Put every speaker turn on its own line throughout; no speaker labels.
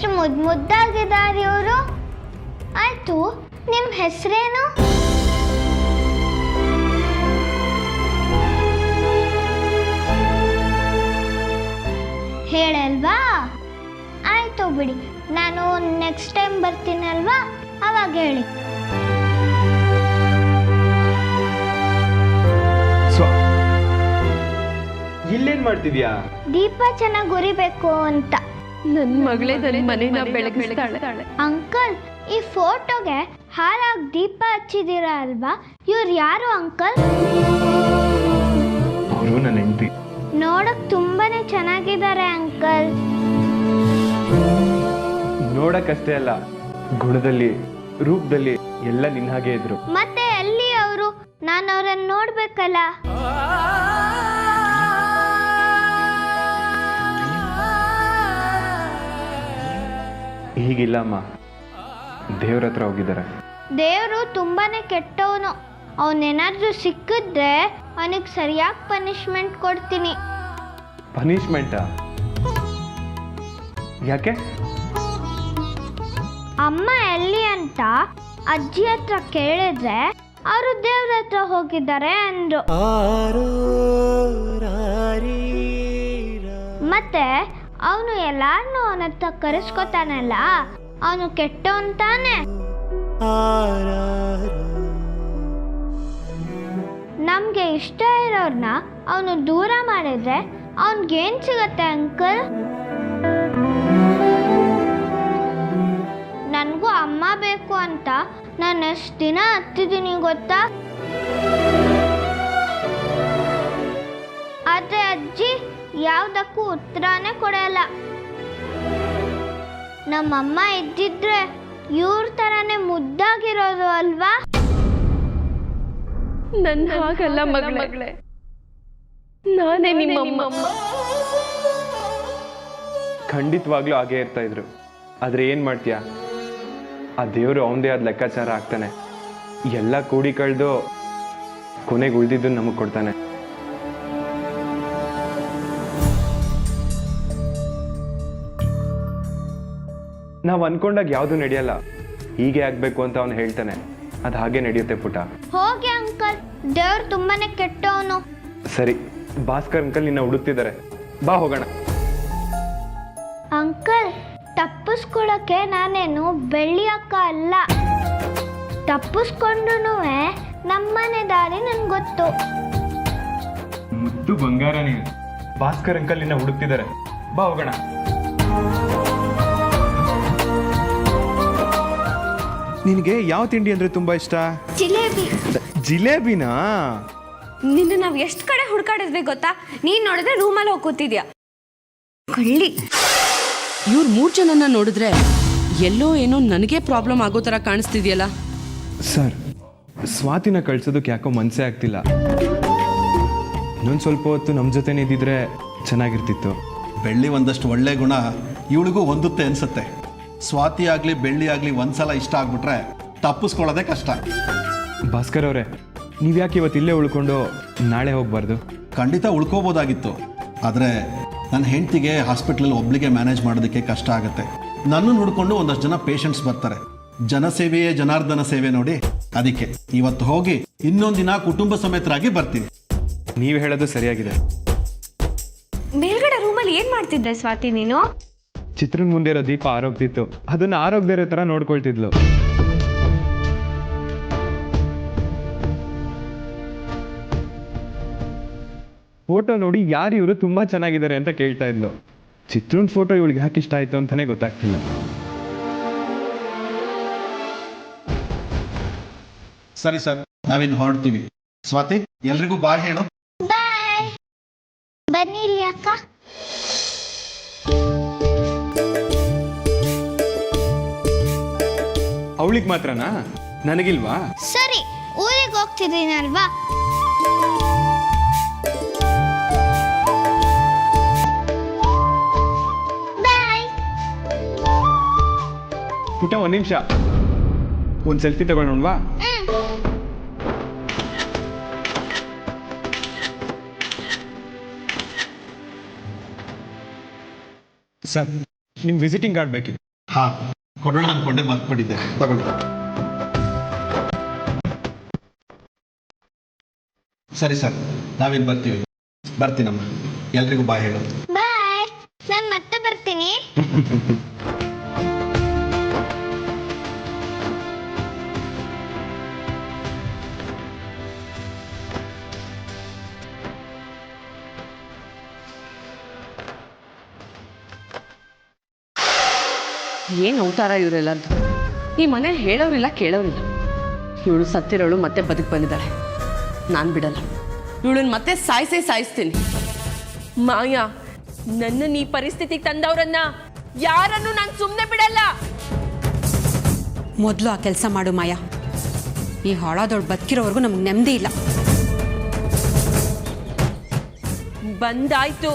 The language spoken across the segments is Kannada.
ಎಷ್ಟು ಮುದ್ದಾಗಿದ್ದಾರೆ ಇವರು. ಆಯ್ತು, ನಿಮ್ಮ ಹೆಸರೇನು? ಹೇಳಲ್ವಾ? ಆಯ್ತು ಬಿಡಿ, ನಾನು ನೆಕ್ಸ್ಟ್ ಟೈಮ್ ಬರ್ತೀನಲ್ವಾ, ಅವಾಗ ಹೇಳಿ.
ಇಲ್ಲೇನ್ ಮಾಡ್ತಿದ್ಯಾ?
ದೀಪ ಚೆನ್ನಾಗಿ ಉರಿಬೇಕು ಅಂತ.
ನನ್ನ ಮಗಳೇ ನನ್ನ ಮನೆನ ಬೆಳಗಿಸ್ತಾಳೆ.
ಅಂಕಲ್, ಈ ಫೋಟೋಗೆ ಹಾಲಾಗಿ ದೀಪ ಹಚ್ಚಿದೀರ ಅಲ್ವಾ? ಇವ್ರು ಯಾರು ಅಂಕಲ್?
ಅವರು ನನ್ನ ಹೆಂಡತಿ.
ನೋಡಕ್ ತುಂಬಾನೇ ಚೆನ್ನಾಗಿದ್ದಾರೆ ಅಂಕಲ್.
ನೋಡಕ್ಕಷ್ಟೇ ಅಲ್ಲ, ಗುಣದಲ್ಲಿ ರೂಪದಲ್ಲಿ ಎಲ್ಲ ನಿನ್ನ ಹಾಗೆ ಇದ್ರು.
ಮತ್ತೆ ಎಲ್ಲಿ ಅವರು? ನಾನು ಅವ್ರನ್ನ ನೋಡ್ಬೇಕಲ್ಲ.
ಹೀಗಿಲ್ಲ ಅಮ್ಮ, ದೇವ್ರ ಹತ್ರ ಹೋಗಿದ್ದಾರೆ.
ದೇವರು ತುಂಬಾನೇ ಕೆಟ್ಟವನು. ಅವನೇನಾದ್ರೂ ಸಿಕ್ಕಿದ್ರೆ ಅವನಿಗೆ ಸರಿಯಾಗಿ ಪನಿಷ್ಮೆಂಟ್ ಕೊಡ್ತೀನಿ.
ಪನಿಷ್ಮೆಂಟಾ? ಯಾಕೆ?
ಅಮ್ಮ ಎಲ್ಲಿ ಅಂತ ಅಜ್ಜಿ ಹತ್ರ ಕೇಳಿದ್ರೆ ಅವರು ದೇವ್ರ ಹತ್ರ ಹೋಗಿದ್ದಾರೆ ಅಂದ್ರು. ಮತ್ತೆ ಅವನು ಎಲ್ಲಾರನ್ನೂ ಅವನ ಹತ್ರ ಕರೆಸ್ಕೊತಾನಲ್ಲ, ಅವನು ಕೆಟ್ಟವನ್ ತಾನೆ. ನಮ್ಗೆ ಇಷ್ಟ ಇರೋರ್ನ ಅವನು ದೂರ ಮಾಡಿದ್ರೆ ಅವನ್ಗೇನ್ ಸಿಗತ್ತೆ ಅಂಕಲ್? ನನಗೂ ಅಮ್ಮ ಬೇಕು ಅಂತ ನಾನು ಎಷ್ಟು ದಿನ ಹತ್ತಿದ್ದೀನಿ ಗೊತ್ತಾ? ಆದ್ರೆ ಅಜ್ಜಿ ಯಾವುದಕ್ಕೂ ಉತ್ತರನೇ ಕೊಡಲ್ಲ. ನಮ್ಮಮ್ಮ ಇದ್ದಿದ್ರೆ ಇವ್ರ ಥರನೇ ಮುದ್ದಾಗಿರೋದು ಅಲ್ವಾ?
ನನ್ನ ಹಾಗಲ್ಲ ಮಗಳೇ, ನಾನೇ ನಿಮ್ಮಮ್ಮ.
ಖಂಡಿತವಾಗ್ಲೂ ಹಾಗೆ ಇರ್ತಾ ಇದ್ರು. ಆದ್ರೆ ಏನ್ ಮಾಡ್ತೀಯ, ಆ ದೇವರು ಅವನದೇ ಆದ ಲೆಕ್ಕಾಚಾರ ಆಗ್ತಾನೆ. ಎಲ್ಲ ಕೂಡಿ ಕಳೆದು ಕೊನೆಗೆ ಉಳಿದಿದ್ದು ನಮಗೆ ಕೊಡ್ತಾನೆ. ನಾವು ಅನ್ಕೊಂಡಾಗ ಯಾವುದು ನಡೆಯಲ್ಲ. ಹೀಗೆ ಆಗ್ಬೇಕು ಅಂತ ಅವನು ಹೇಳ್ತಾನೆ, ಅದು ಹಾಗೆ ನಡೆಯುತ್ತೆ ಪುಟ.
ಹೋಗಿ ಅಂಕಲ್, ದೇವ್ರು ತುಂಬಾನೇ ಕೆಟ್ಟವನು.
ಸರಿ, ಭಾಸ್ಕರ್ ಅಂಕಲ್ ನಿನ್ನ ಹುಡುಕ್ತಿದ್ದಾರೆ, ಬಾ ಹೋಗೋಣ.
ಅಂಕಲ್, ತಪ್ಪಿಸ್ಕೊಳಕ್ಕೆ ನಾನೇನು ಬೆಳ್ಳಿ ಅಕ್ಕ ಅಲ್ಲ. ತಪ್ಪಿಸ್ಕೊಂಡ್ರು ನಮ್ಮನೆ ದಾರಿ ನನ್ಗೆ ಗೊತ್ತು.
ಮುದ್ದು ಬಂಗಾರ ನೀನು. ಭಾಸ್ಕರ್ ಅಂಕಲ್ ನಿನ್ನ ಹುಡುಕ್ತಿದ್ದಾರೆ, ಬಾ ಹೋಗೋಣ. ನಿನಗೆ ಯಾವ ತಿಂಡಿ ಅಂದ್ರೆ ತುಂಬಾ ಇಷ್ಟ?
ಜಿಲೇಬಿ.
ಜಿಲೇಬಿನಾ?
ನಿನ್ನ ನಾವು ಎಷ್ಟು ಕಡೆ ಹುಡ್ಕಾಡಿದ್ವಿ ಗೊತ್ತಾ? ನೀನ್ ನೋಡಿದ್ರೆ ರೂಮಲ್ಲಿ ಹೋಗಿ ಕೂತಿದ್ಯಾ. ಕಳ್ಳಿ.
ಇವ್ರು 3 ಜನನ್ನ ನೋಡಿದ್ರೆ ಎಲ್ಲೋ ಏನೋ ನನಗೆ ಪ್ರಾಬ್ಲಮ್ ಆಗೋ ಥರ ಕಾಣಿಸ್ತಿದ್ಯಲ್ಲ.
ಸರ್, ಸ್ವಾತಿನ ಕಳ್ಸೋದಕ್ಕೆ ಯಾಕೋ ಮನಸ್ಸೇ ಆಗ್ತಿಲ್ಲ. ಇನ್ನೊಂದು ಸ್ವಲ್ಪ ಹೊತ್ತು ನಮ್ಮ ಜೊತೆನೇ ಇದ್ದಿದ್ರೆ ಚೆನ್ನಾಗಿರ್ತಿತ್ತು.
ಬೆಳ್ಳಿ ಒಂದಷ್ಟು ಒಳ್ಳೆ ಗುಣ ಇವಳಿಗೂ ಹೊಂದುತ್ತೆ ಅನ್ಸುತ್ತೆ. ಸ್ವಾತಿ ಆಗಲಿ ಬೆಳ್ಳಿ ಆಗಲಿ ಒಂದ್ಸಲ ಇಷ್ಟ ಆಗ್ಬಿಟ್ರೆ ತಪ್ಪಿಸ್ಕೊಳ್ಳೋದೇ ಕಷ್ಟ.
ಭಾಸ್ಕರ್ ಅವರೇ, ನೀವು ಯಾಕೆ ಇವತ್ತು ಇಲ್ಲೇ ಉಳ್ಕೊಂಡು ನಾಳೆ ಹೋಗ್ಬಾರ್ದು?
ಖಂಡಿತ ಉಳ್ಕೋಬೋದಾಗಿತ್ತು, ಆದರೆ ನನ್ನ ಹೆಂಡತಿಗೆ ಹಾಸ್ಪಿಟ್ಲಲ್ಲಿ ಒಬ್ಳಿಗೆ ಮ್ಯಾನೇಜ್ ಮಾಡೋದಕ್ಕೆ ಕಷ್ಟ ಆಗುತ್ತೆ. ನನ್ನನ್ನು ಹುಡ್ಕೊಂಡು ಒಂದಷ್ಟು ಜನ ಪೇಷಂಟ್ಸ್ ಬರ್ತಾರೆ. ಜನಸೇವೆಯೇ ಜನಾರ್ದನ ಸೇವೆ ನೋಡಿ, ಅದಕ್ಕೆ ಇವತ್ತು ಹೋಗಿ ಇನ್ನೊಂದಿನ ಕುಟುಂಬ ಸಮೇತರಾಗಿ ಬರ್ತೀನಿ.
ನೀವು ಹೇಳೋದು ಸರಿಯಾಗಿದೆ.
ಮೇಲ್ಗಡೆ ರೂಮಲ್ಲಿ ಏನ್ ಮಾಡ್ತಿದ್ದೆ ಸ್ವಾತಿ ನೀನು?
ಚಿತ್ರನ ಮುಂದೆ ಇರೋ ದೀಪ ಆರೋಗ್ತಿತ್ತು, ಅದನ್ನ ಆರೋಗ್ಯ ಇರೋ ಥರ ನೋಡ್ಕೊಳ್ತಿದ್ಲು. ಫೋಟೋ ನೋಡಿ ಯಾರು ಇವರು ತುಂಬಾ ಚೆನ್ನಾಗಿದ್ದಾರೆ ಅಂತ ಕೇಳ್ತಾ ಇದ್ಲು. ಚಿತ್ರನ್ ಫೋಟೋ ಇವಳಿಗೆ ಯಾಕೆ ಇಷ್ಟ ಆಯ್ತು ಅಂತಾನೆ ಗೊತ್ತಾಗ್ತಿಲ್ಲ.
ಸರಿ ಸರ್, ನಾವಿನ್ನು ಹೊರಡ್ತೀವಿ. ಸ್ವಾತಿ, ಎಲ್ರಿಗೂ ಬಾಯ್ ಹೇಳು.
ಬಾಯ್. ಬನ್ನಿರಿ ಅಕ್ಕ.
ಅವಳಿಗೆ ಮಾತ್ರನಾ, ನನಗಿಲ್ವಾ?
ಸರಿ, ಊರಿಗೆ ಹೋಗ್ತಿದ್ದೀನಲ್ವಾ? ಬಾಯ್.
ಪುಟ, ಒಂದ್ ನಿಮಿಷ, ಒಂದ್ ಸೆಲ್ಫಿ ತಗೊಳ್ಳೋಣವಾ? ಸರ್, ನಿಮ್ ವಿಸಿಟಿಂಗ್ ಕಾರ್ಡ್ ಬೇಕಿತ್ತು.
ಹಾ ಕೊಡೋಣ ಅನ್ಕೊಂಡೆ ಮರ್ತ್ಬಿಟ್ಟಿದ್ದೆ, ತಗೊಳ್ಳಿ. ಸರಿ ಸರ್, ನಾವಿಲ್ಲಿ ಬರ್ತೀನಮ್ಮ. ಎಲ್ರಿಗೂ ಬಾಯ್ ಹೇಳು.
ಬಾಯ್, ನಾನು ಮತ್ತೆ ಬರ್ತೀನಿ.
ಏನು ಅವತಾರ ಇವರೆಲ್ಲದ್ದು. ಈ ಮನೆ ಹೇಳೋರಿಲ್ಲ ಕೇಳೋರಿಲ್ಲ. ಇವಳು ಸತ್ತಿರೋಳು ಮತ್ತೆ ಬದುಕು ಬಂದಿದ್ದಾಳೆ. ನಾನು ಬಿಡಲ್ಲ, ಇವಳನ್ನ ಮತ್ತೆ ಸಾಯಿಸ್ತೀನಿ.
ಮಾಯಾ, ನನ್ನನ್ನು ಈ ಪರಿಸ್ಥಿತಿಗೆ ತಂದವರನ್ನ ಯಾರನ್ನು ನಾನು ಸುಮ್ಮನೆ ಬಿಡಲ್ಲ.
ಮೊದಲು ಆ ಕೆಲಸ ಮಾಡು ಮಾಯಾ. ಈ ಹಾಳಾದವಳು ಬದುಕಿರೋವರೆಗೂ ನಮ್ಗೆ ನೆಮ್ಮದಿ ಇಲ್ಲ.
ಬಂದಾಯ್ತು,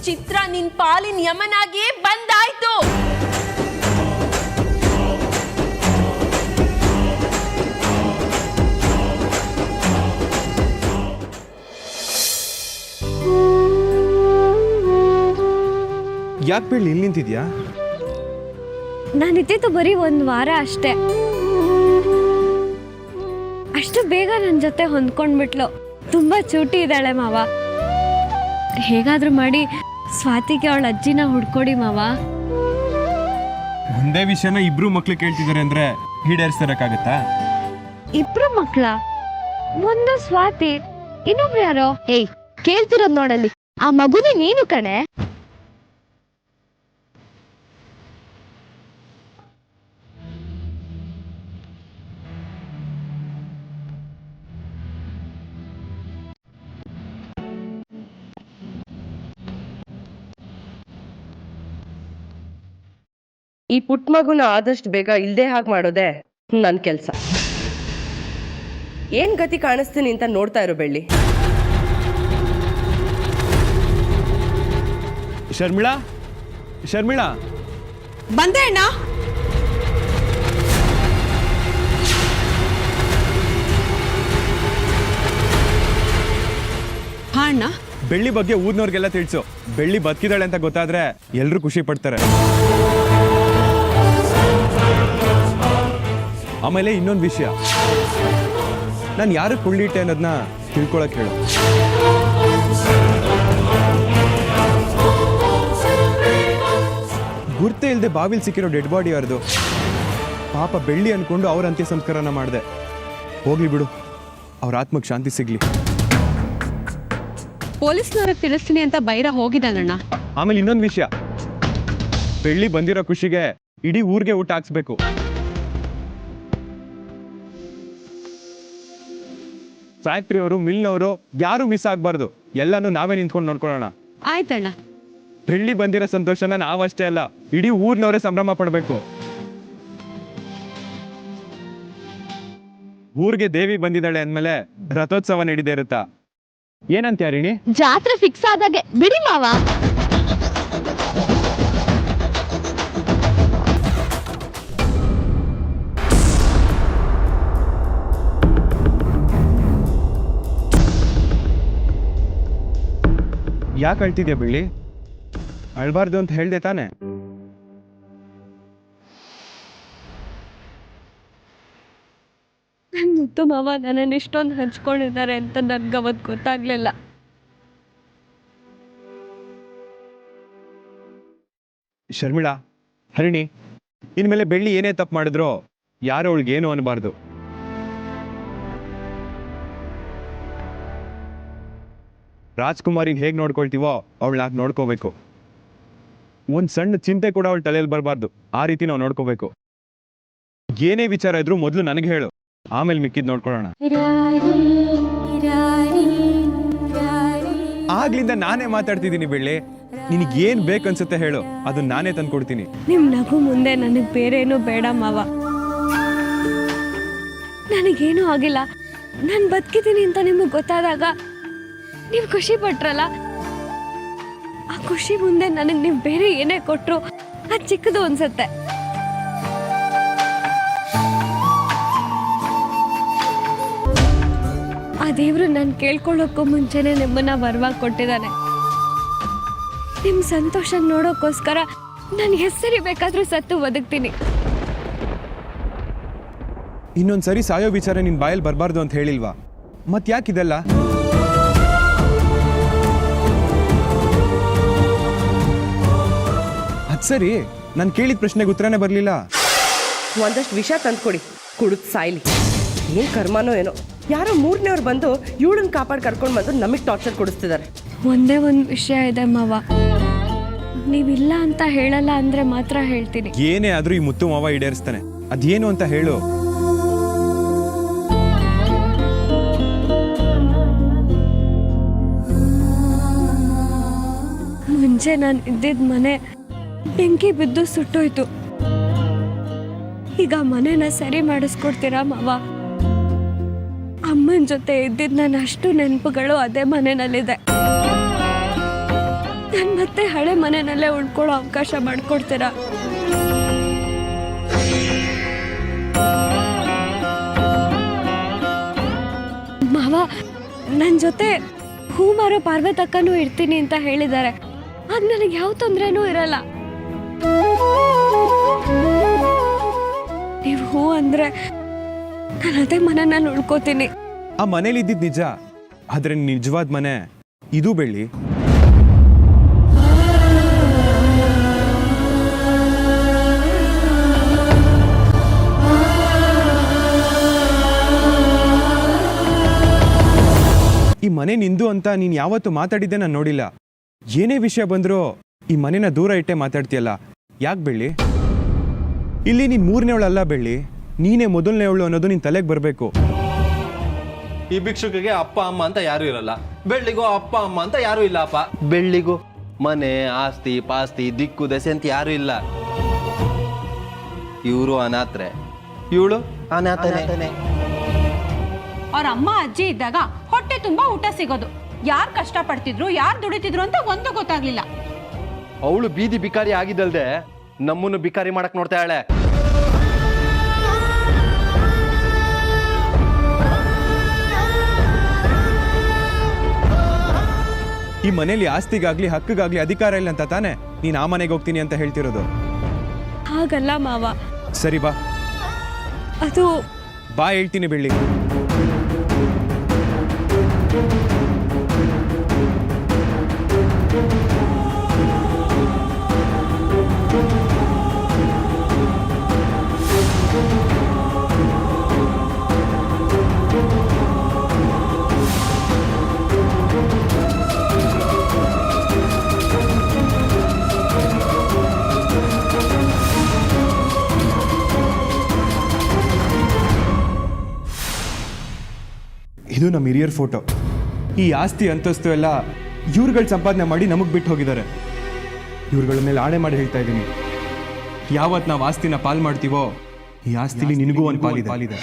ಚಿತ್ರ ನಿನ್ ಪಾಲಿನ ಯಮನಾಗಿ ಬಂದಾಯ್ತು.
ಯಾಕೆ ಬೀಳಿ ಇಲ್ಲಿ ನಿಂತಿದ್ಯಾ?
ನಾನಿದ್ದಿದ್ದು ಬರೀ 1 ವಾರ ಅಷ್ಟೇ. ಅಷ್ಟು ಬೇಗ ನನ್ನ ಜೊತೆ ಹೊಂದ್ಕೊಂಡ್ಬಿಟ್ಲು. ತುಂಬಾ ಚೂಟಿ ಇದ್ದಾಳೆ ಮಾವ. ಹೇಗಾದ್ರೂ ಮಾಡಿ ಸ್ವಾತಿಗೆ ಅವಳ ಅಜ್ಜಿನ ಹುಡ್ಕೊಡಿ ಮಾವ.
ಒಂದೇ ವಿಷಯನ ಇಬ್ರು ಮಕ್ಳು ಕೇಳ್ತಿದ್ದಾರೆ ಅಂದ್ರೆ ಈಡೇರಿಸ್ತಿರಕ್ಕಾಗತ್ತಾ?
ಇಬ್ರು ಮಕ್ಳ? ಒಂದು ಸ್ವಾತಿ, ಇನ್ನೊಬ್ರು ಯಾರೋ? ಏಯ್, ಕೇಳ್ತಿರೋದ್ ನೋಡಲ್ಲಿ, ಆ ಮಗುನೇ ನೀನು ಕಣೆ.
ಈ ಪುಟ್ಟ ಮಗುನ ಆದಷ್ಟು ಬೇಗ ಇಲ್ದೇ ಹಾಗೆ ಮಾಡೋದೇ ನನ್ನ ಕೆಲಸ. ಏನ್ ಗತಿ ಕಾಣಿಸ್ತೀನಿ ಅಂತ ನೋಡ್ತಾ ಇರೋ ಬೆಳ್ಳಿ.
ಶರ್ಮಿಳಾ,
ಬಂದೆ ಅಣ್ಣ. ಹಾ ಅಣ್ಣ.
ಬೆಳ್ಳಿ ಬಗ್ಗೆ ಊರ್ನವ್ರಿಗೆಲ್ಲ ತಿಳಿಸು. ಬೆಳ್ಳಿ ಬದುಕಿದಾಳೆ ಅಂತ ಗೊತ್ತಾದ್ರೆ ಎಲ್ರು ಖುಷಿ ಪಡ್ತಾರೆ. ಆಮೇಲೆ ಇನ್ನೊಂದು ವಿಷಯ, ನಾನು ಯಾರು ಕೊಳ್ಳಿಟ್ಟೆ ಅನ್ನೋದನ್ನ ತಿಳ್ಕೊಳಕ್ ಹೇಳು. ಗುರ್ತೇ ಇಲ್ಲದೆ ಬಾವಿಲ್ ಸಿಕ್ಕಿರೋ ಡೆಡ್ ಬಾಡಿ ಯಾರ್ದು? ಪಾಪ ಬೆಳ್ಳಿ ಅನ್ಕೊಂಡು ಅವ್ರ ಅಂತ್ಯ ಸಂಸ್ಕಾರನ ಮಾಡಿದೆ. ಹೋಗ್ಲಿ ಬಿಡು, ಅವ್ರ ಆತ್ಮಕ್ಕೆ ಶಾಂತಿ ಸಿಗ್ಲಿ.
ಪೊಲೀಸ್ನವ್ರಿಗೆ ತಿಳಿಸ್ತೀನಿ ಅಂತ ಬೈರ ಹೋಗಿದ್ದಾನಣ್ಣ.
ಆಮೇಲೆ ಇನ್ನೊಂದು ವಿಷಯ, ಬೆಳ್ಳಿ ಬಂದಿರೋ ಖುಷಿಗೆ ಇಡೀ ಊರಿಗೆ ಊಟ ಹಾಕ್ಸ್ಬೇಕು. ಫ್ಯಾಕ್ಟ್ರಿಯವರು, ಮಿಲ್ನವರು ಯಾರು ಮಿಸ್ ಆಗ್ಬಾರ್ದು. ಎಲ್ಲಾನು ನಾವೇ ನಿಂತ್ಕೊಂಡು ನೋಡ್ಕೊಳ್ಳೋಣ.
ಆಯ್ತಣ್ಣ.
ಬೆಳ್ಳಿ ಬಂದಿರೋ ಸಂತೋಷನ ನಾವಷ್ಟೇ ಅಲ್ಲ, ಇಡೀ ಊರ್ನವರೇ ಸಂಭ್ರಮ ಪಡ್ಬೇಕು. ಊರಿಗೆ ದೇವಿ ಬಂದಿದ್ದಾಳೆ ಅಂದ್ಮೇಲೆ ರಥೋತ್ಸವ ನಡೀದೇ ಇರುತ್ತಾ? ಏನಂತ ರಿಣಿ?
ಜಾತ್ರೆ ಫಿಕ್ಸ್ ಆದಾಗೆ ಬಿಡಿ ಮಾವ.
ಯಾಕೆ ಅಳ್ತಿದ್ಯಾ ಬೆಳ್ಳಿ? ಅಳ್ಬಾರ್ದು ಅಂತ ಹೇಳ್ದೆ ತಾನೆ?
ನನ್ನ ಮುದ್ದು ಮಾವ ನನ್ನನ್ನು ಇಷ್ಟೊಂದು ಹಂಚ್ಕೊಂಡಿದ್ದಾರೆ ಅಂತ ನನ್ಗೆ ಅವತ್ತು ಗೊತ್ತಾಗ್ಲಿಲ್ಲ.
ಶರ್ಮಿಳಾ, ಹರಿಣಿ, ಇನ್ಮೇಲೆ ಬೆಳ್ಳಿ ಏನೇ ತಪ್ಪು ಮಾಡಿದ್ರೋ ಯಾರು ಅವಳಿಗೆ ಏನು ಅನ್ಬಾರ್ದು. ರಾಜ್ಕುಮಾರಿನ ಹೇಗೆ ನೋಡ್ಕೊಳ್ತೀವೋ ಅವಳನ್ನ ನೋಡ್ಕೋಬೇಕು. ಒಂದು ಸಣ್ಣ ಚಿಂತೆ ಕೂಡ ಅವಳ ತಲೆಯಲ್ಲಿ ಬರಬಾರ್ದು. ಆ ರೀತಿ ನಾವು ನೋಡ್ಕೋಬೇಕು. ಏನೇ ವಿಚಾರ ಇದ್ರೂ ಮೊದಲು ನನಗೆ ಹೇಳು, ಆಮೇಲೆ ಮಿಕ್ಕಿದ್ ನೋಡ್ಕೊಳ್ಳೋಣ. ಆಗ್ಲಿಂದ ನಾನೇ ಮಾತಾಡ್ತಿದ್ದೀನಿ ಬೆಳ್ಳಿ. ನಿನಗೇನ್ ಬೇಕನ್ಸುತ್ತೆ ಹೇಳು, ಅದನ್ನ ನಾನೇ ತಂದ್ಕೊಡ್ತೀನಿ.
ನಿಮ್ ನಗು ಮುಂದೆ ನನಗೆ ಬೇರೆ ಏನೂ ಬೇಡ ಮಾವ. ನನಗೇನೂ ಆಗಿಲ್ಲ. ನಾನು ಬದುಕಿದ್ದೀನಿ ಅಂತ ನಿಮಗೆ ಗೊತ್ತಾದಾಗ ನೀವು ಖುಷಿ ಪಟ್ರಲ್ಲ, ಆ ಖುಷಿ ಮುಂದೆ ನನಗೆ ನೀವು ಬೇರೆ ಏನೇ ಕೊಟ್ರು ಅದು ಚಿಕ್ಕದು ಅನ್ಸುತ್ತೆ. ಆ ದೇವ್ರು ನಾನು ಕೇಳ್ಕೊಳ್ಳೋಕ್ಕೂ ಮುಂಚೆನೆ ನಿಮ್ಮನ್ನ ವರವಾಗಿ ಕೊಟ್ಟಿದ್ದಾನೆ. ನಿಮ್ಮ ಸಂತೋಷ ನೋಡೋಕ್ಕೋಸ್ಕರ ನಾನು ಹೆಸರಿ ಬೇಕಾದರೂ ಸತ್ತು ಬದುಕ್ತೀನಿ.
ಇನ್ನೊಂದ್ಸರಿ ಸಾಯೋ ವಿಚಾರ ನಿನ್ ಬಾಯಲ್ಲಿ ಬರಬಾರ್ದು ಅಂತ ಹೇಳಿಲ್ವಾ? ಮತ್ ಯಾಕಿದೆಲ್ಲ? ಅದ್ ಸರಿ, ನಾನು ಕೇಳಿದ ಪ್ರಶ್ನೆಗೆ ಉತ್ತರನೇ ಬರಲಿಲ್ಲ.
ಒಂದಷ್ಟು ವಿಷ ತಂದ್ಕೊಡಿ, ಕುಡಿದು ಸಾಯ್ಲಿ. ಏನು ಕರ್ಮನೋ ಏನೋ, ಯಾರೋ ಮೂರನೇವ್ರು ಬಂದು ಇವಳನ್ನ ಕಾಪಾಡಿ ಕರ್ಕೊಂಡು ಬಂದು ನಮಗೆ ಟಾರ್ಚರ್ ಕೊಡಿಸ್ತಿದ್ದಾರೆ.
ಒಂದೇ ಒಂದು ವಿಷಯ ಇದೆ ಮಾವ, ನೀವಿಲ್ಲ ಅಂತ ಹೇಳಲ್ಲ ಅಂದ್ರೆ ಮಾತ್ರ ಹೇಳ್ತೀನಿ.
ಏನೇ ಆದ್ರೂ ಈ ಮುತ್ತು ಮಾವ ಈಡೇರಿಸ್ತಾನೆ. ಅದೇನು ಅಂತ ಹೇಳು.
ಮುಂಚೆ ನಾನು ಇದ್ದಿದ್ದ ಮನೆ ಬೆಂಕಿ ಬಿದ್ದು ಸುಟ್ಟೋಯ್ತು. ಈಗ ಮನೆನ ಸರಿ ಮಾಡಿಸ್ಕೊಡ್ತೀರಾ ಮಾವ? ಅಮ್ಮನ ಜೊತೆ ಇದ್ದಿದ್ದ ನನ್ನ ಅಷ್ಟು ನೆನಪುಗಳು ಅದೇ ಮನೆಯಲ್ಲಿದೆ. ನಾನು ಮತ್ತೆ ಹಳೆ ಮನೆಯಲ್ಲೇ ಉಳ್ಕೊಳ್ಳೋ ಅವಕಾಶ ಮಾಡಿಕೊಡ್ತೀರಾ? ಮಾವ ನನ್ನ ಜೊತೆ ಹೂ ಮಾರೋ ಪಾರ್ವತಕ್ಕನೂ ಇರ್ತೀನಿ ಅಂತ ಹೇಳಿದ್ದಾರೆ. ಆಗ ನನಗೆ ಯಾವ ತೊಂದರೆನೂ ಇರಲ್ಲ. ನೀವು ಹೂ ಅಂದ್ರೆ ನಾನು ಅದೇ ಮನೆಯಲ್ಲಿ ಉಳ್ಕೋತೀನಿ.
ಆ ಮನೇಲಿ ಇದ್ದಿದ್ ನಿಜ, ಆದ್ರೆ ನಿಜವಾದ ಮನೆ ಇದು ಬೆಳ್ಳಿ. ಈ ಮನೆ ನಿಂದು ಅಂತ ನೀನ್ ಯಾವತ್ತು ಮಾತಾಡಿದ್ದೆ ನಾನು ನೋಡಿಲ್ಲ. ಏನೇ ವಿಷಯ ಬಂದ್ರೂ ಈ ಮನೆನ ದೂರ ಇಟ್ಟೆ ಮಾತಾಡ್ತೀಯಲ್ಲ, ಯಾಕೆ ಬೆಳ್ಳಿ? ಇಲ್ಲಿ ನೀನ್ ಮೂರನೇವಳಲ್ಲ ಬೆಳ್ಳಿ, ನೀನೇ ಮೊದಲನೇವಳು ಅನ್ನೋದು ನಿನ್ ತಲೆಗೆ ಬರಬೇಕು.
ಈ ಭಿಕ್ಷುಕಿಗೆ ಅಪ್ಪ ಅಮ್ಮ ಅಂತ ಯಾರು ಇರಲ್ಲ, ಬೆಳ್ಳಿಗೂ ಅಪ್ಪ ಅಮ್ಮ ಅಂತ ಯಾರು ಇಲ್ಲ. ಅಪ್ಪ ಬೆಳ್ಳಿಗೂ ಮನೆ ಆಸ್ತಿ ಪಾಸ್ತಿ ದಿಕ್ಕು ದೆಸೆ ಅಂತ ಯಾರು ಇಲ್ಲ. ಇವರು ಅನಾಥ್ರೆ, ಇವಳು ಅನಾಥನೇ.
ಅವ್ರ ಅಮ್ಮ ಅಜ್ಜಿ ಇದ್ದಾಗ ಹೊಟ್ಟೆ ತುಂಬಾ ಊಟ ಸಿಗೋದು. ಯಾರು ಕಷ್ಟ ಪಡ್ತಿದ್ರು, ಯಾರು ದುಡಿತಿದ್ರು ಅಂತ ಒಂದು ಗೊತ್ತಾಗ್ಲಿಲ್ಲ.
ಅವಳು ಬೀದಿ ಬಿಕಾರಿ ಆಗಿದ್ದಲ್ದೆ ನಮ್ಮನ್ನು ಬಿಕಾರಿ ಮಾಡಕ್ ನೋಡ್ತಾಳೆ.
ಈ ಮನೇಲಿ ಆಸ್ತಿಗಾಗ್ಲಿ ಹಕ್ಕಿಗಾಗ್ಲಿ ಅಧಿಕಾರ ಇಲ್ಲ ಅಂತ ತಾನೆ ನೀನ್ ಆ ಮನೆಗೆ ಹೋಗ್ತೀನಿ ಅಂತ ಹೇಳ್ತಿರೋದು?
ಹಾಗಲ್ಲ ಮಾವ.
ಸರಿ ಬಾ,
ಅದು
ಬಾ ಹೇಳ್ತೀನಿ ಬೆಳ್ಳಿ. ಇದು ನಮ್ಮ ಹಿರಿಯರ್ ಫೋಟೋ. ಈ ಆಸ್ತಿ ಅಂತಸ್ತು ಎಲ್ಲ ಇವ್ರುಗಳು ಸಂಪಾದನೆ ಮಾಡಿ ನಮಗೆ ಬಿಟ್ಟು ಹೋಗಿದ್ದಾರೆ. ಇವ್ರುಗಳ ಮೇಲೆ ಆಣೆ ಮಾಡಿ ಹೇಳ್ತಾ ಇದ್ದೀನಿ, ಯಾವತ್ತು ನಾವು ಆಸ್ತಿನ ಪಾಲ್ ಮಾಡ್ತೀವೋ ಈ ಆಸ್ತಿಲಿ ನಿನಗೂ ಒಂದು ಪಾಲಿದೆ.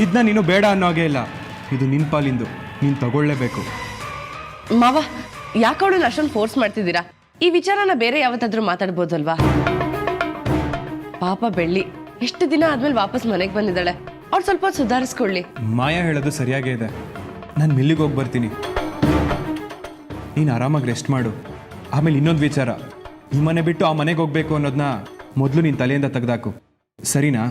ಇದನ್ನ ನೀನು ಬೇಡ ಅನ್ನೋ ಹಾಗೆ ಇಲ್ಲ, ಇದು ನಿನ್ ಪಾಲಿಂದು, ನೀನ್ ತಗೊಳ್ಳೇಬೇಕು.
ಮಾವ, ಯಾಕೆ ಅವಳನ್ನ ಅಷ್ಟೊಂದು ಫೋರ್ಸ್ ಮಾಡ್ತಿದ್ದೀರಾ? ಈ ವಿಚಾರನ ಬೇರೆ ಯಾವತ್ತಾದ್ರೂ ಮಾತಾಡ್ಬೋದಲ್ವಾ? ಪಾಪ ಬೆಳ್ಳಿ ಎಷ್ಟು ದಿನ ಆದ್ಮೇಲೆ ವಾಪಸ್ ಮನೆಗೆ ಬಂದಿದ್ದಾಳೆ. ಅವ್ರು ಸ್ವಲ್ಪ ಸುಧಾರಿಸ್ಕೊಳ್ಳಿ.
ಮಾಯಾ ಹೇಳೋದು ಸರಿಯಾಗೇ ಇದೆ. ನಾನು ಮಿಲ್ಲಿಗೆ ಹೋಗಿ ಬರ್ತೀನಿ, ನೀನು ಆರಾಮಾಗಿ ರೆಸ್ಟ್ ಮಾಡು. ಆಮೇಲೆ ಇನ್ನೊಂದು ವಿಚಾರ, ಈ ಮನೆ ಬಿಟ್ಟು ಆ ಮನೆಗೆ ಹೋಗ್ಬೇಕು ಅನ್ನೋದನ್ನ ಮೊದಲು ನಿನ್ನ ತಲೆಯಿಂದ ತೆಗೆದಾಕು, ಸರಿನಾ?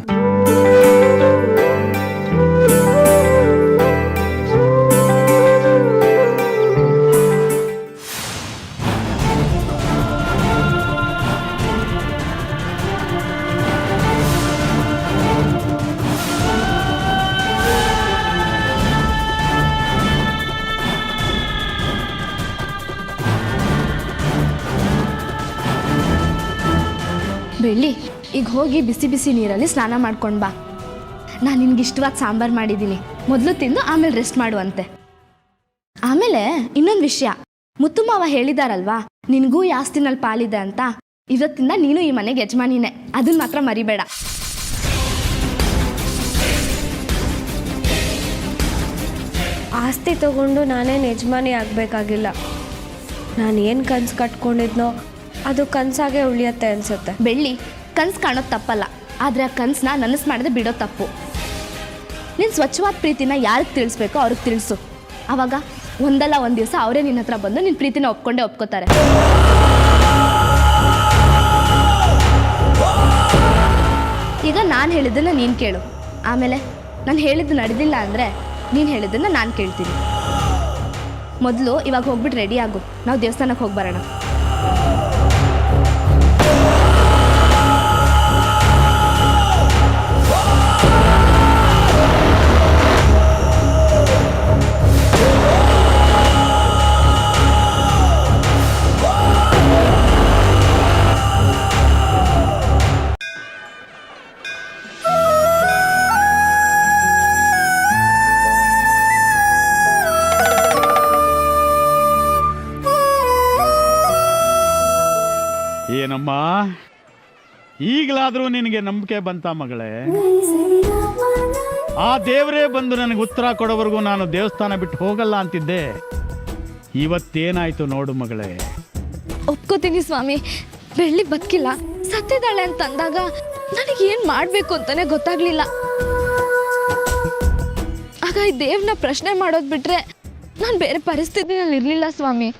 ಬೆಳ್ಳಿ, ಈಗ ಹೋಗಿ ಬಿಸಿ ಬಿಸಿ ನೀರಲ್ಲಿ ಸ್ನಾನ ಮಾಡ್ಕೊಂಡು ಬಾ. ನಾನು ನಿನ್ಗೆ ಇಷ್ಟವಾದ ಸಾಂಬಾರು ಮಾಡಿದ್ದೀನಿ, ಮೊದಲು ತಿಂದು ಆಮೇಲೆ ರೆಸ್ಟ್ ಮಾಡುವಂತೆ. ಆಮೇಲೆ ಇನ್ನೊಂದು ವಿಷಯ, ಮುತ್ತು ಮಾವ ಹೇಳಿದಾರಲ್ವಾ ನಿನಗೂ ಈ ಆಸ್ತಿನಲ್ಲಿ ಪಾಲಿದೆ ಅಂತ. ಇವತ್ತಿಂದ ನೀನು ಈ ಮನೆಗೆ ಯಜಮಾನಿನೇ, ಅದನ್ನ ಮಾತ್ರ ಮರಿಬೇಡ.
ಆಸ್ತಿ ತಗೊಂಡು ನಾನೇನು ಯಜಮಾನಿ ಆಗಬೇಕಾಗಿಲ್ಲ. ನಾನು ಏನು ಕನಸು ಕಟ್ಕೊಂಡಿದ್ನೋ ಅದು ಕನಸಾಗೆ ಉಳಿಯತ್ತೆ ಅನ್ಸುತ್ತೆ.
ಬೆಳ್ಳಿ, ಕನ್ಸು ಕಾಣೋದು ತಪ್ಪಲ್ಲ, ಆದರೆ ಆ ಕನಸನ್ನ ನನಸು ಮಾಡದೆ ಬಿಡೋ ತಪ್ಪು. ನೀನು ಸ್ವಚ್ಛವಾದ ಪ್ರೀತಿನ ಯಾರಿಗೆ ತಿಳಿಸ್ಬೇಕೋ ಅವ್ರಿಗೆ ತಿಳಿಸು. ಆವಾಗ ಒಂದಲ್ಲ ಒಂದು ದಿವಸ ಅವರೇ ನಿನ್ನ ಹತ್ರ ಬಂದು ನಿನ್ನ ಪ್ರೀತಿನ ಒಪ್ಕೊಂಡೇ ಒಪ್ಕೋತಾರೆ. ಈಗ ನಾನು ಹೇಳಿದ್ದನ್ನು ನೀನು ಕೇಳು, ಆಮೇಲೆ ನಾನು ಹೇಳಿದ್ದು ನಡೆದಿಲ್ಲ ಅಂದರೆ ನೀನು ಹೇಳಿದ್ದನ್ನು ನಾನು ಕೇಳ್ತೀನಿ. ಮೊದಲು ಇವಾಗ ಹೋಗ್ಬಿಟ್ಟು ರೆಡಿ ಆಗು, ನಾವು ದೇವಸ್ಥಾನಕ್ಕೆ ಹೋಗಿ ಬರೋಣ.
ಏನಮ್ಮ, ಈಗಲಾದರೂ ನಿನಗೆ ನಂಬಿಕೆ ಬಂತ ಮಗಳೇ? ಆ ದೇವರೇ ಬಂದು ನನಗೆ ಉತ್ತರ ಕೊಡೋವರೆಗೂ ನಾನು ದೇವಸ್ಥಾನ ಬಿಟ್ಟು ಹೋಗಲ್ಲ ಅಂತಿದ್ದೆ. ಇವತ್ತೇನಾಯ್ತು ನೋಡು ಮಗಳೇ.
ಒಪ್ಕೋತೀನಿ ಸ್ವಾಮಿ, ಬೆಳ್ಳಿ ಬದುಕಿಲ್ಲ, ಸತ್ತಿದ್ದಾಳೆ ಅಂತ ಅಂದಾಗ ನನಗೇನು ಮಾಡಬೇಕು ಅಂತಾನೆ ಗೊತ್ತಾಗ್ಲಿಲ್ಲ. ಆಗ ಈ ದೇವ್ರನ್ನ ಪ್ರಶ್ನೆ ಮಾಡೋದು ಬಿಟ್ರೆ ನಾನು ಬೇರೆ ಪರಿಸ್ಥಿತಿನಲ್ಲಿ ಇರಲಿಲ್ಲ ಸ್ವಾಮಿ.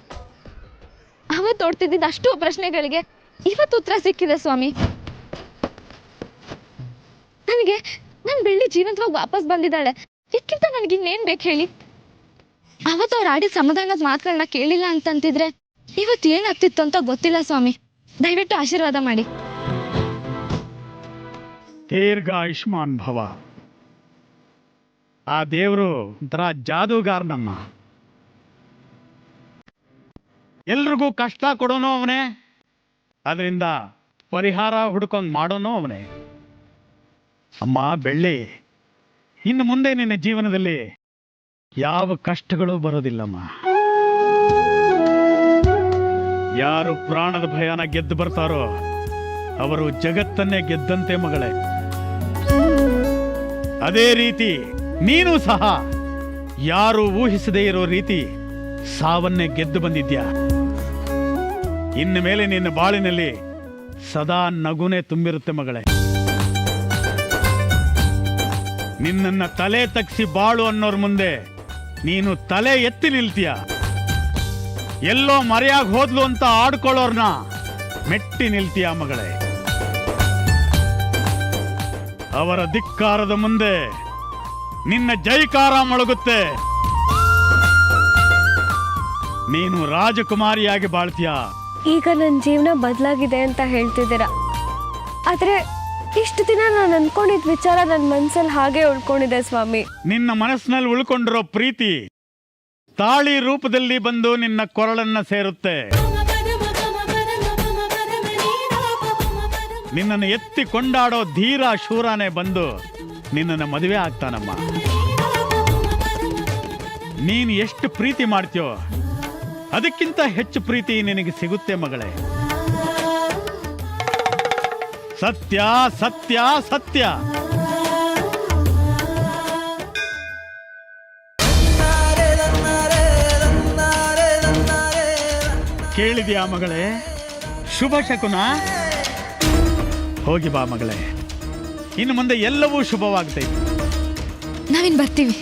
ಅವತ್ತು ಓಡ್ತಿದ್ದಿದ್ದು ಅಷ್ಟು ಪ್ರಶ್ನೆಗಳಿಗೆ ಇವತ್ತು ಉತ್ತರ ಸಿಕ್ಕಿದೆ ಸ್ವಾಮಿ. ನನಗೆ ನನ್ನ ಬೆಳ್ಳಿ ಜೀವಂತವಾಗಿ ವಾಪಸ್ ಬಂದಿದ್ದಾಳೆ, ಇದಕ್ಕಿಂತ ನನಗೆ ಇನ್ನೇನು ಬೇಕು ಹೇಳಿ? ಅವತ್ತು ಅವ್ರು ಆಡಿದ ಸಮಾಧಾನದ ಮಾತುಗಳನ್ನ ಕೇಳಿಲ್ಲ ಅಂತಂತಿದ್ರೆ ಇವತ್ತು ಏನಾಗ್ತಿತ್ತು ಅಂತ ಗೊತ್ತಿಲ್ಲ ಸ್ವಾಮಿ. ದಯವಿಟ್ಟು ಆಶೀರ್ವಾದ ಮಾಡಿ.
ದೀರ್ಘ ಆಯುಷ್ಮಾನ್ ಭವ. ಆ ದೇವರು ಒಂಥರ ಜಾದೂಗಾರನಮ್ಮ. ಎಲ್ರಿಗೂ ಕಷ್ಟ ಕೊಡೋನು ಅವನೇ, ಅದರಿಂದ ಪರಿಹಾರ ಹುಡ್ಕೊಂಡು ಮಾಡೋನು ಅವನೇ. ಅಮ್ಮ ಬೆಳ್ಳಿ, ಇನ್ನು ಮುಂದೆ ನಿನ್ನ ಜೀವನದಲ್ಲಿ ಯಾವ ಕಷ್ಟಗಳು ಬರೋದಿಲ್ಲಮ್ಮ. ಯಾರು ಪ್ರಾಣದ ಭಯನ ಗೆದ್ದು ಬರ್ತಾರೋ ಅವರು ಜಗತ್ತನ್ನೇ ಗೆದ್ದಂತೆ ಮಗಳೇ. ಅದೇ ರೀತಿ ನೀನು ಸಹ ಯಾರು ಊಹಿಸದೇ ಇರೋ ರೀತಿ ಸಾವನ್ನೇ ಗೆದ್ದು ಬಂದಿದ್ಯಾ. ಇನ್ನು ಮೇಲೆ ನಿನ್ನ ಬಾಳಿನಲ್ಲಿ ಸದಾ ನಗುನೇ ತುಂಬಿರುತ್ತೆ ಮಗಳೇ. ನಿನ್ನನ್ನ ತಲೆ ತಗ್ಸಿ ಬಾಳು ಅನ್ನೋರ್ ಮುಂದೆ ನೀನು ತಲೆ ಎತ್ತಿ ನಿಲ್ತೀಯ. ಎಲ್ಲೋ ಮರೆಯಾಗಿ ಹೋದ್ಲು ಅಂತ ಆಡ್ಕೊಳ್ಳೋರ್ನ ಮೆಟ್ಟಿ ನಿಲ್ತೀಯ ಮಗಳೇ. ಅವರ ಧಿಕ್ಕಾರದ ಮುಂದೆ ನಿನ್ನ ಜೈಕಾರ ಮೊಳಗುತ್ತೆ. ನೀನು ರಾಜಕುಮಾರಿಯಾಗಿ ಬಾಳ್ತೀಯ.
ಈಗ ನನ್ನ ಜೀವನ ಬದಲಾಗಿದೆ ಅಂತ ಹೇಳ್ತಿದ್ದೀರಾ, ಆದರೆ ಇಷ್ಟು ದಿನ ನಾನು ಅನ್ಕೊಂಡಿದ್ದ ವಿಚಾರ ನನ್ನ ಮನಸ್ಸಲ್ಲಿ ಹಾಗೆ ಉಳ್ಕೊಂಡಿದೆ ಸ್ವಾಮಿ.
ನಿನ್ನ ಮನಸ್ಸಿನಲ್ಲಿ ಉಳ್ಕೊಂಡಿರೋ ಪ್ರೀತಿ ತಾಳಿ ರೂಪದಲ್ಲಿ ಬಂದು ನಿನ್ನ ಕೊರಳನ್ನ ಸೇರುತ್ತೆ. ನಿನ್ನನ್ನು ಎತ್ತಿ ಕೊಂಡಾಡೋ ಧೀರ ಶೂರನೇ ಬಂದು ನಿನ್ನನ್ನು ಮದುವೆ ಆಗ್ತಾನಮ್ಮ. ನೀನು ಎಷ್ಟು ಪ್ರೀತಿ ಮಾಡ್ತೀಯೋ ಅದಕ್ಕಿಂತ ಹೆಚ್ಚು ಪ್ರೀತಿ ನಿನಗೆ ಸಿಗುತ್ತೆ ಮಗಳೇ. ಸತ್ಯ ಸತ್ಯ ಸತ್ಯ. ಕೇಳಿದ್ಯಾ ಮಗಳೇ? ಶುಭ ಶಕುನ. ಹೋಗಿ ಬಾ ಮಗಳೇ, ಇನ್ನು ಮುಂದೆ ಎಲ್ಲವೂ ಶುಭವಾಗ್ತೈತೆ.
ನಾವಿನ್ ಬರ್ತೀವಿ.